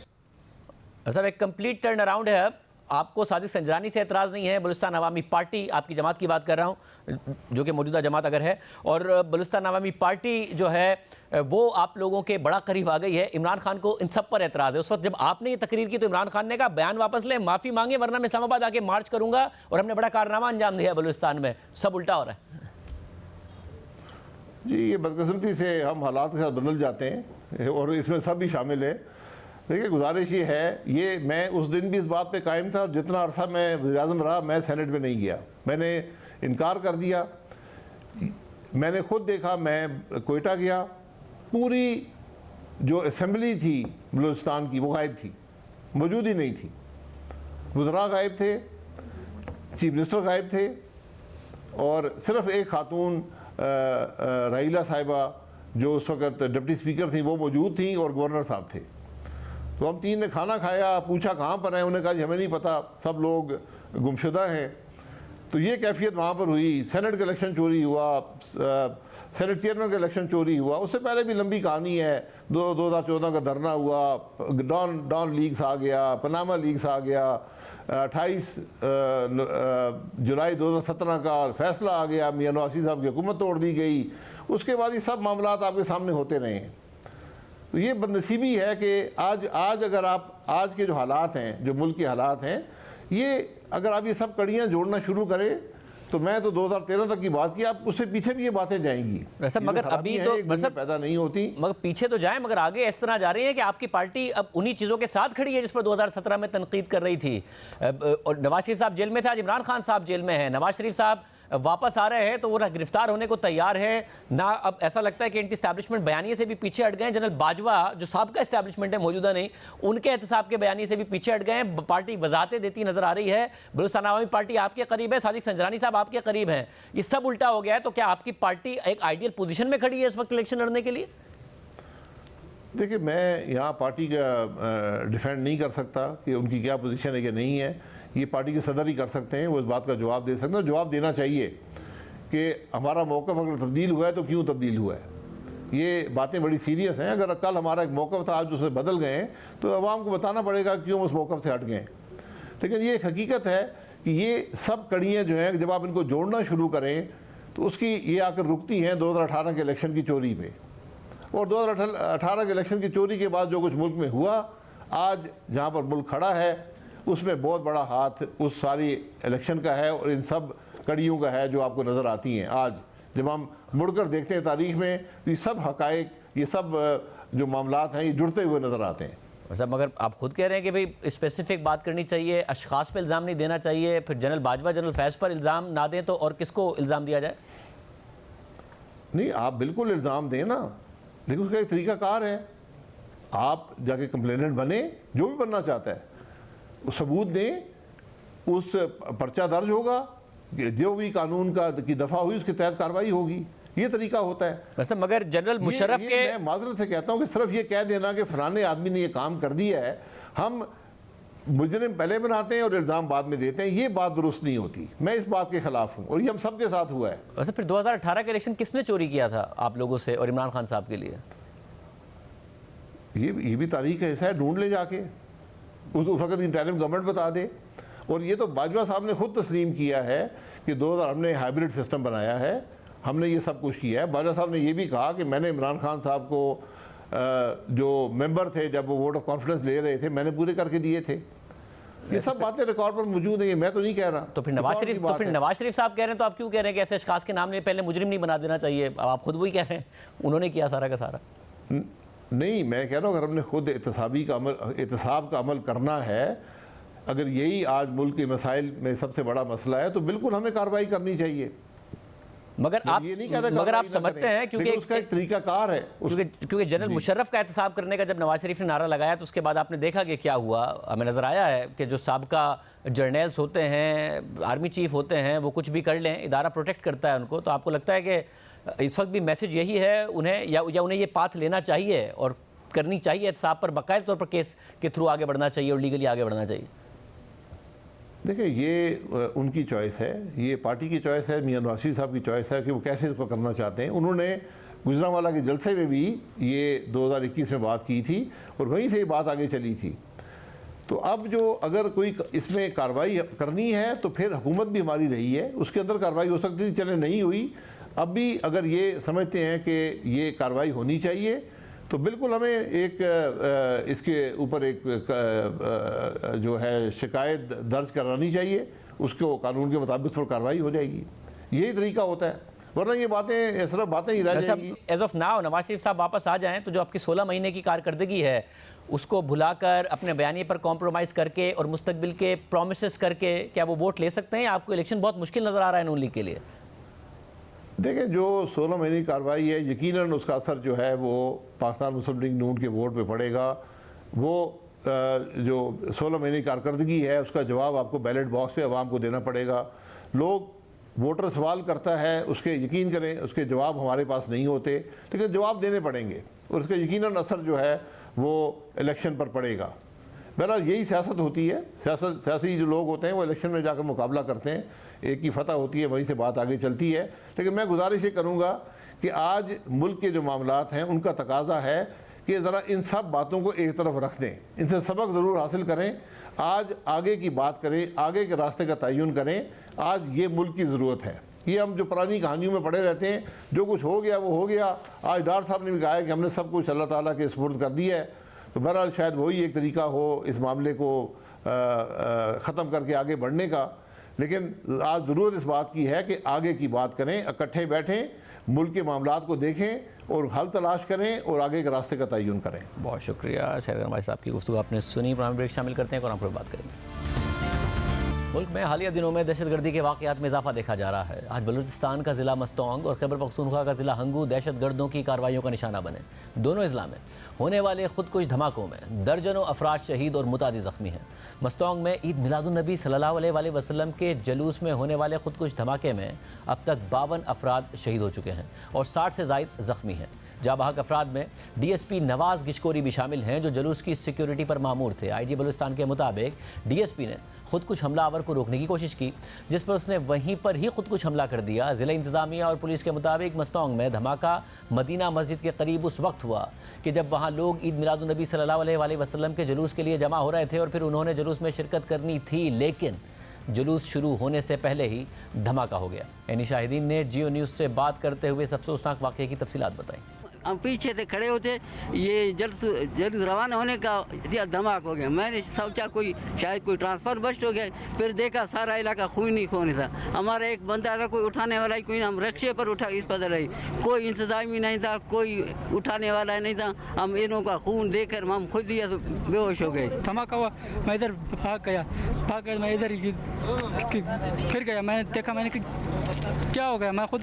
साहब एक कंप्लीट टर्न अराउंड है। अब आपको साजिद संजरानी से एतराज़ नहीं है, बलूचिस्तान अवामी पार्टी, आपकी जमात की बात कर रहा हूँ, जो कि मौजूदा जमात अगर है, और बलूचिस्तान अवामी पार्टी जो है वो आप लोगों के बड़ा करीब आ गई है। इमरान खान को इन सब पर एतराज़ है। उस वक्त जब आपने ये तकरीर की तो इमरान खान ने कहा बयान वापस लें, माफ़ी मांगे, वरना मैं इस्लामाबाद आके मार्च करूँगा और हमने बड़ा कारनामा अंजाम दिया बलूचिस्तान में। सब उल्टा हो रहा है जी। ये बदकिस्मती से हम हालात के साथ बदल जाते हैं और इसमें सब भी शामिल है। देखिए, गुजारिश ये है, ये मैं उस दिन भी इस बात पे कायम था, जितना अरसा मैं वज़ीर-ए-आज़म रहा, मैं सेनेट में नहीं गया, मैंने इनकार कर दिया। मैंने ख़ुद देखा, मैं कोयटा गया, पूरी जो असम्बली थी बलूचिस्तान की वो गायब थी, मौजूद ही नहीं थी। वज़रा गायब थे, चीफ मिनिस्टर गायब थे, और सिर्फ एक खातून राइला साहिबा जो उस वक़्त डिप्टी स्पीकर थी वो मौजूद थी और गवर्नर साहब थे। तो हम तीन ने खाना खाया, पूछा कहाँ पर हैं, उन्होंने कहा जी हमें नहीं पता, सब लोग गुमशुदा हैं। तो ये कैफियत वहाँ पर हुई। सेनेट का इलेक्शन चोरी हुआ, सेनेट चेयरमैन का इलेक्शन चोरी हुआ, उससे पहले भी लंबी कहानी है। 2014 का धरना हुआ, डॉन लीक्स आ गया, पनामा लीक्स आ गया, 28 जुलाई 2017 का फैसला आ गया, मियां नवाज शरीफ साहब की हुकूमत तोड़ दी गई। उसके बाद ये सब मामला आपके सामने होते रहे हैं। तो ये बदनसीबी है कि आज अगर आप आज के जो हालात हैं, जो मुल्क के हालात हैं, ये अगर आप ये सब कड़ियाँ जोड़ना शुरू करें तो मैं तो 2013 तक की बात की, आप उससे पीछे भी ये बातें जाएंगी। वैसे मगर अभी तो वैसे पैदा नहीं होती, मगर पीछे तो जाए, मगर आगे इस तरह जा रही है कि आपकी पार्टी अब उन्हीं चीज़ों के साथ खड़ी है जिस पर 2017 में तनकीद कर रही थी। और नवाज शरीफ साहब जेल में थे, आज इमरान खान साहब जेल में है। नवाज शरीफ साहब वापस आ रहे हैं तो वो गिरफ्तार होने को तैयार है ना। अब ऐसा लगता है कि एंटी एस्टैब्लिशमेंट बयानिए से भी पीछे हट गए। जनरल बाजवा जो साहब एस्टैब्लिशमेंट है, मौजूदा नहीं, उनके एहतसाब के बयानिए से भी पीछे हट गए हैं। पार्टी वजाहतें देती नजर आ रही है। बलूचिस्तान अवामी पार्टी आपके करीब है, सादिक संजरानी साहब आपके करीब हैं। ये सब उल्टा हो गया है। तो क्या आपकी पार्टी एक आइडियल पोजीशन में खड़ी है इस वक्त इलेक्शन लड़ने के लिए? देखिए, मैं यहाँ पार्टी का डिफेंड नहीं कर सकता कि उनकी क्या पोजीशन है कि नहीं है। ये पार्टी के सदर ही कर सकते हैं, वो इस बात का जवाब दे सकते हैं। जवाब देना चाहिए कि हमारा मौक़िफ़ अगर तब्दील हुआ है तो क्यों तब्दील हुआ है। ये बातें बड़ी सीरियस हैं। अगर कल हमारा एक मौक़िफ़ था, आज उससे बदल गए हैं, तो अवाम को बताना पड़ेगा क्यों उस मौक़िफ़ से हट गए। लेकिन ये एक हकीकत है कि ये सब कड़ियाँ जो हैं, जब आप इनको जोड़ना शुरू करें तो उसकी ये आकर रुकती हैं 2018 के इलेक्शन की चोरी पे। और 2018 के इलेक्शन की चोरी के बाद जो कुछ मुल्क में हुआ, आज जहाँ पर मुल्क खड़ा है उसमें बहुत बड़ा हाथ उस सारी इलेक्शन का है और इन सब कड़ियों का है जो आपको नज़र आती हैं। आज जब हम मुड़कर देखते हैं तारीख में तो ये सब हक़ाइक़, ये सब जो मामलात हैं, ये जुड़ते हुए नज़र आते हैं। सब मगर आप खुद कह रहे हैं कि भाई स्पेसिफिक बात करनी चाहिए, अशखास पे इल्ज़ाम नहीं देना चाहिए। फिर जनरल बाजवा, जनरल फैज़ पर इल्ज़ाम ना दें तो और किसको इल्ज़ाम दिया जाए? नहीं, आप बिल्कुल इल्ज़ाम दें ना, लेकिन उसका एक तरीक़ाकार है। आप जाके कंप्लेनेंट बने, जो भी बनना चाहता है, सबूत दें, उस पर्चा दर्ज होगा, जो भी कानून की दफ़ा हुई उसके तहत कार्रवाई होगी। ये तरीका होता है। वैसे मगर जनरल मुशर्रफ के, मैं माजरत से कहता हूँ कि सिर्फ ये कह देना कि फलाने आदमी ने ये काम कर दिया है, हम मुजरिम पहले बनाते हैं और इल्ज़ाम बाद में देते हैं, ये बात दुरुस्त नहीं होती। मैं इस बात के खिलाफ हूँ और ये हम सबके साथ हुआ है। वैसे फिर 2018 के इलेक्शन किसने चोरी किया था आप लोगों से और इमरान खान साहब के लिए? ये भी तारीख ऐसा है, ढूंढ ले जाके, उस वक्त इंटरिम गवर्नमेंट बता दे। और ये तो बाजवा साहब ने खुद तस्लीम किया है कि 2000 हमने हाइब्रिड सिस्टम बनाया है, हमने ये सब कुछ किया है। बाजवा साहब ने ये भी कहा कि मैंने इमरान खान साहब को जो मेंबर थे जब वो वोट ऑफ कॉन्फिडेंस ले रहे थे, मैंने पूरे करके दिए थे। ये सब बातें रिकॉर्ड पर मौजूद है, मैं तो नहीं कह रहा। तो फिर नवाज शरीफ साहब कह रहे हैं तो आप क्यों कह रहे हैं कि ऐसे अशखास के नाम पहले मुजरिम नहीं बना देना चाहिए? आप खुद वही कह रहे हैं, उन्होंने किया सारा का सारा। नहीं, मैं कह रहा हूँ अगर हमने खुद एहतसाब का अमल करना है, अगर यही आज मुल्क के मसाइल में सबसे बड़ा मसला है, तो बिल्कुल हमें कार्रवाई करनी चाहिए। मगर आप समझते हैं क्योंकि उसका एक तरीकाकार है, क्योंकि जनरल मुशर्रफ का एहतसाब करने का जब नवाज शरीफ ने नारा लगाया तो उसके बाद आपने देखा कि क्या हुआ। हमें नज़र आया है कि जो साबका जर्नल्स होते हैं, आर्मी चीफ होते हैं, वो कुछ भी कर लें, इदारा प्रोटेक्ट करता है उनको। तो आपको लगता है कि इस वक्त भी मैसेज यही है उन्हें, या उन्हें ये पाथ लेना चाहिए और करनी चाहिए, एहतसाब पर बाकायदा तौर पर केस के थ्रू आगे बढ़ना चाहिए और लीगली आगे बढ़ना चाहिए? देखिए, ये उनकी चॉइस है, ये पार्टी की चॉइस है, मियां नवाज शरीफ साहब की चॉइस है कि वो कैसे इसको करना चाहते हैं। उन्होंने गुजरांवाला के जलसे में भी ये 2021 में बात की थी और वहीं से ये बात आगे चली थी। तो अब जो अगर कोई इसमें कार्रवाई करनी है तो फिर हुकूमत भी हमारी रही है, उसके अंदर कार्रवाई हो सकती थी, चले नहीं हुई। अब भी अगर ये समझते हैं कि ये कार्रवाई होनी चाहिए तो बिल्कुल हमें एक इसके ऊपर एक जो है शिकायत दर्ज करानी चाहिए, उसको कानून के मुताबिक पर कार्रवाई हो जाएगी। यही तरीका होता है, वरना ये बातें सिर्फ बातें ही रह जाएंगी। As of now Nawaz Sharif साहब वापस आ जाएं तो जो आपकी 16 महीने की कारकर्दगी है उसको भुलाकर अपने बयानी पर कॉम्प्रोमाइज़ करके और मुस्तकबिल के प्रोमिसेस करके क्या वो वोट ले सकते हैं? आपको इलेक्शन बहुत मुश्किल नज़र आ रहा है नून लीग के लिए? देखिए, जो 16 महीने की कार्रवाई है, यकीनन उसका असर जो है वो पाकिस्तान मुस्लिम लीग नून के वोट पे पड़ेगा। वो जो 16 महीने की कारकर्दगी है उसका जवाब आपको बैलेट बॉक्स पे आवाम को देना पड़ेगा। लोग वोटर सवाल करता है उसके यकीन करें उसके जवाब हमारे पास नहीं होते, लेकिन जवाब देने पड़ेंगे और उसका यकीनन असर जो है वो इलेक्शन पर पड़ेगा। बहरहाल यही सियासत होती है। सियासी जो लोग होते हैं वो इलेक्शन में जाकर मुकाबला करते हैं, एक की फतह होती है, वहीं से बात आगे चलती है। लेकिन मैं गुजारिश ये करूँगा कि आज मुल्क के जो मामलात हैं उनका तकाजा है कि ज़रा इन सब बातों को एक तरफ रख दें, इनसे सबक ज़रूर हासिल करें, आज आगे की बात करें, आगे के रास्ते का तयन करें। आज ये मुल्क की ज़रूरत है। ये हम जो पुरानी कहानियों में पड़े रहते हैं, जो कुछ हो गया वो हो गया। आज डॉक्टर साहब ने भी कहा है कि हमने सब कुछ अल्लाह ताला के सुपुर्द कर दिया है, तो बहरहाल शायद वही एक तरीका हो इस मामले को ख़त्म करके आगे बढ़ने का। लेकिन आज ज़रूरत इस बात की है कि आगे की बात करें, इकट्ठे बैठें, मुल्क के मामलात को देखें और हल तलाश करें और आगे के रास्ते का तयन करें। बहुत शुक्रिया शहर भाई साहब की गुफ्तगू आपने सुनी। प्रोग्राम ब्रेक शामिल करते हैं और हम फिर बात करेंगे। मुल्क में हालिया दिनों में दहशतगर्दी के वाक़यात में इजाफा देखा जा रहा है। आज बलूचिस्तान का ज़िला मस्तौंग और खैबर पख्तूनख्वा का ज़िला हंगू दहशतगर्दों की कार्रवाइयों का निशाना बने। दोनों अजला में होने वाले खुदकुश धमाकों में दर्जनों अफराद शहीद और मुतादी ज़ख्मी हैं। मस्तौंग में ईद मिलादुन्नबी सल्लल्लाहु अलैहि वसल्लम के जुलूस में होने वाले खुदकुश धमाके में अब तक 52 अफराद शहीद हो चुके हैं और 60 से ज़ायद ज़ख्मी हैं। जाबाहक अफराद में DSP नवाज़ गिशकोरी भी शामिल हैं, जो जुलूस की सिक्योरिटी पर मामूर थे। IG बलूचिस्तान के मुताबिक DSP ने खुदकुश हमलावर को रोकने की कोशिश की, जिस पर उसने वहीं पर ही खुदकुश हमला कर दिया। ज़िला इंतज़ामिया और पुलिस के मुताबिक मस्तौंग में धमाका मदीना मस्जिद के करीब उस वक्त हुआ कि जब वहाँ लोग ईद मिलादुन्नबी सल्लल्लाहु अलैहि वसल्लम के जुलूस के लिए जमा हो रहे थे और फिर उन्होंने जुलूस में शिरकत करनी थी, लेकिन जुलूस शुरू होने से पहले ही धमाका हो गया। यानी शाहिदीन ने जियो न्यूज़ से बात करते हुए इस अफसोसनाक वाक़े की तफसीलात बताई। हम पीछे से खड़े होते, ये जल्द रवाना होने का धमाक हो गया। मैंने सोचा कोई शायद कोई ट्रांसफ़र बस्ट हो गया, फिर देखा सारा इलाका खून ही खून था। हमारा एक बंदा था, कोई उठाने वाला ही कोई, हम रिक्शे पर उठा इस पर रही, कोई इंतज़ाम ही नहीं था, कोई उठाने वाला नहीं था। हम इनों का खून देखकर हम खुद ही बेहोश हो गए। धमाका हुआ, मैं इधर भाग गया, मैं इधर फिर गया, मैंने देखा, मैंने क्या हो गया, मैं खुद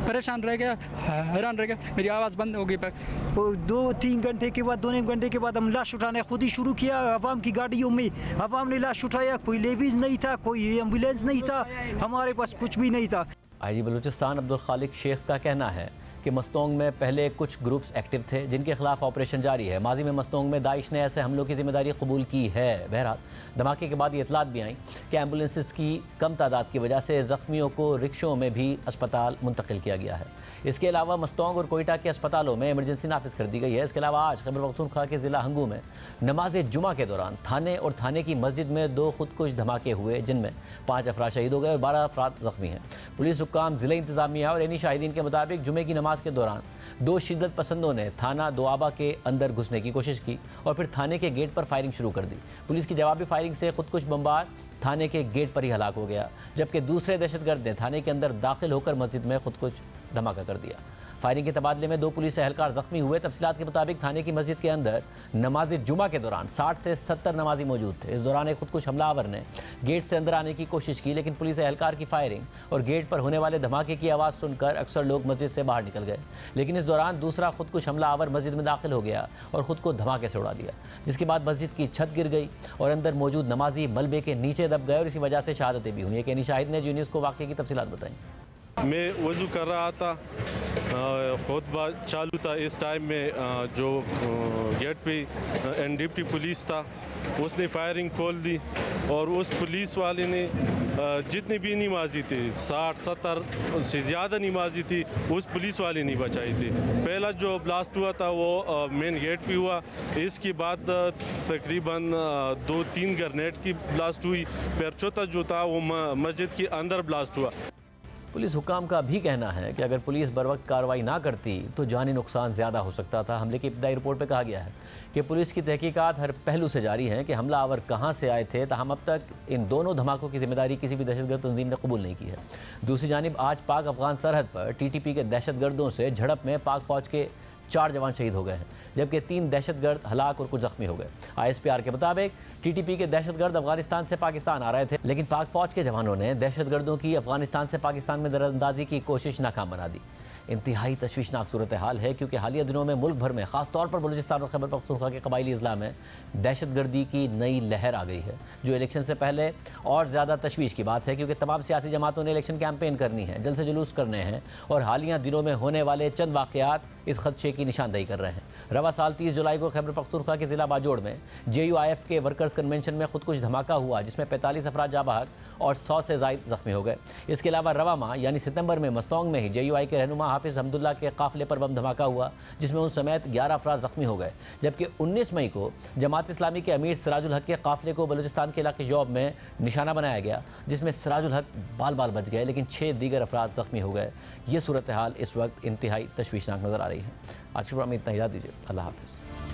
परेशान रह गया, हैरान रह गया, मेरी आवाज़ बंद हो गई। 2-3 घंटे के बाद 2 घंटे के बाद हम लाश उठाने खुद ही शुरू किया। अवाम की गाड़ियों में अवाम ने लाश उठाया, कोई लेवीज नहीं था, कोई एम्बुलेंस नहीं था, हमारे पास कुछ भी नहीं था। IG बलूचिस्तान अब्दुल खालिक शेख का कहना है कि मस्तौंग में पहले कुछ ग्रुप्स एक्टिव थे जिनके खिलाफ ऑपरेशन जारी है। माजी में मस्तौंग में दाइश ने ऐसे हमलों की जिम्मेदारी कबूल की है। बहरहाल धमाके के बाद ये इतलात भी आई कि एम्बुलेंसेस की कम तादाद की वजह से ज़ख्मियों को रिक्शों में भी अस्पताल मुंतकिल किया गया है। इसके अलावा मस्तौंग और कोयटा के अस्पतालों में इमरजेंसी नाफिज कर दी गई है। इसके अलावा आज खैबर पख्तूनख्वा के ज़िला हंगू में नमाज जुमा के दौरान थाने और थाने की मस्जिद में 2 खुदकुश धमाके हुए, जिनमें 5 अफराद शहीद हो गए और 12 अफराद ज़ख्मी हैं। पुलिस हुक्काम, ज़िला इंतज़ामिया और एनी शाहिदीन के मुताबिक जुमे की नमाज के दौरान 2 शिद्दत पसंदों ने थाना दोआबा के अंदर घुसने की कोशिश की और फिर थाने के गेट पर फायरिंग शुरू कर दी। पुलिस की जवाबी फायरिंग से खुदकुश बमबार थाने के गेट पर ही हलाक हो गया, जबकि दूसरे दहशतगर्द ने थाने के अंदर दाखिल होकर मस्जिद में खुदकुश धमाका कर दिया। फायरिंग के तबादले में 2 पुलिस एहलकार जख्मी हुए। तफसीलात के मुताबिक थाने की मस्जिद के अंदर नमाज जुमा के दौरान 60 से 70 नमाजी मौजूद थे। इस दौरान एक खुदकुश हमलावर ने गेट से अंदर आने की कोशिश की, लेकिन पुलिस एहलकार की फायरिंग और गेट पर होने वाले धमाके की आवाज़ सुनकर अक्सर लोग मस्जिद से बाहर निकल गए। लेकिन इस दौरान दूसरा खुदकुश हमलावर मस्जिद में दाखिल हो गया और ख़ुद को धमाके से उड़ा दिया, जिसके बाद मस्जिद की छत गिर गई और अंदर मौजूद नमाजी मलबे के नीचे दब गए और इसी वजह से शहादतें भी हुई। एक शाहिद ने यूनिस को वाक़े की तफसीलात बताई। मैं वज़ू कर रहा था, खुतबा चालू था। इस टाइम में जो गेट पे NDP पुलिस था उसने फायरिंग खोल दी और उस पुलिस वाले ने जितनी भी नमाजी थी, 60-70 से ज़्यादा नमाजी थी, उस पुलिस वाले ने बचाई थी। पहला जो ब्लास्ट हुआ था वो मेन गेट पे हुआ, इसके बाद तकरीबन 2-3 ग्रेनेड की ब्लास्ट हुई, फिर चौथा जो था वो मस्जिद के अंदर ब्लास्ट हुआ। पुलिस हुकाम का भी कहना है कि अगर पुलिस बर वक्त कार्रवाई ना करती तो जानी नुकसान ज़्यादा हो सकता था। हमले की इब्तदाई रिपोर्ट में कहा गया है कि पुलिस की तहकीकात हर पहलू से जारी है कि हमलावर कहां से आए थे, ताहम अब तक इन दोनों धमाकों की जिम्मेदारी किसी भी दहशतगर्द तंजीम ने कबूल नहीं की है। दूसरी जानिब आज पाक अफगान सरहद पर TTP के दहशतगर्दों से झड़प में पाक फौज के 4 जवान शहीद हो गए हैं, जबकि 3 दहशतगर्द हलाक और कुछ जख्मी हो गए। ISPR के मुताबिक टीटीपी के दहशतगर्द अफगानिस्तान से पाकिस्तान आ रहे थे, लेकिन पाक फौज के जवानों ने दहशतगर्दों की अफगानिस्तान से पाकिस्तान में दरअंदाजी की कोशिश नाकाम बना दी। इंतहाई तशवीशनाक सूरत हाल है, क्योंकि हालिया दिनों में मुल्क भर में, खासतौर पर बलूचिस्तान और खैबर पख्तूनख्वा के कबायली अजला में दहशतगर्दी की नई लहर आ गई है, जो इलेक्शन से पहले और ज़्यादा तशवीश की बात है, क्योंकि तमाम सियासी जमातों ने इलेक्शन कैंपेन करनी है, जल्द से जुलूस करने हैं और हालिया दिनों में होने वाले चंद वाक़यात इस खदशे की निशानदेही कर रहे हैं। रवा साल 30 जुलाई को खैबर पख्तूनख्वा के ज़िला बाजोड़ में JUIF के वर्कर्स कन्वेंशन में खुदकुश धमाका हुआ, जिसमें 45 अफराद जाँ बहक और 100 से ज़ायद ज़ख्मी हो गए। इसके अलावा रवा माह यानी सितंबर में मस्तोंग में ही JUI के रहनुमा हाफिज़ हमदुल्ला के काफ़िले पर बम धमाका हुआ, जिसमें उन समेत 11 अफराद ज़ख्मी हो गए। जबकि 19 मई को जमात इस्लामी के अमीर सिराजुल हक के काफ़िले को बलूचिस्तान के इलाके यौब में निशाना बनाया गया, जिसमें सिराजुल हक बाल बाल बच गए, लेकिन 6 दीगर अफराद ज़ख्मी हो गए। ये सूरत हाल इस वक्त इंतहाई तशवीशनाक नज़र आ रही है। आज के प्रोग्राम में इतना ही, दीजिए। अल्लाह हाफ़िज़।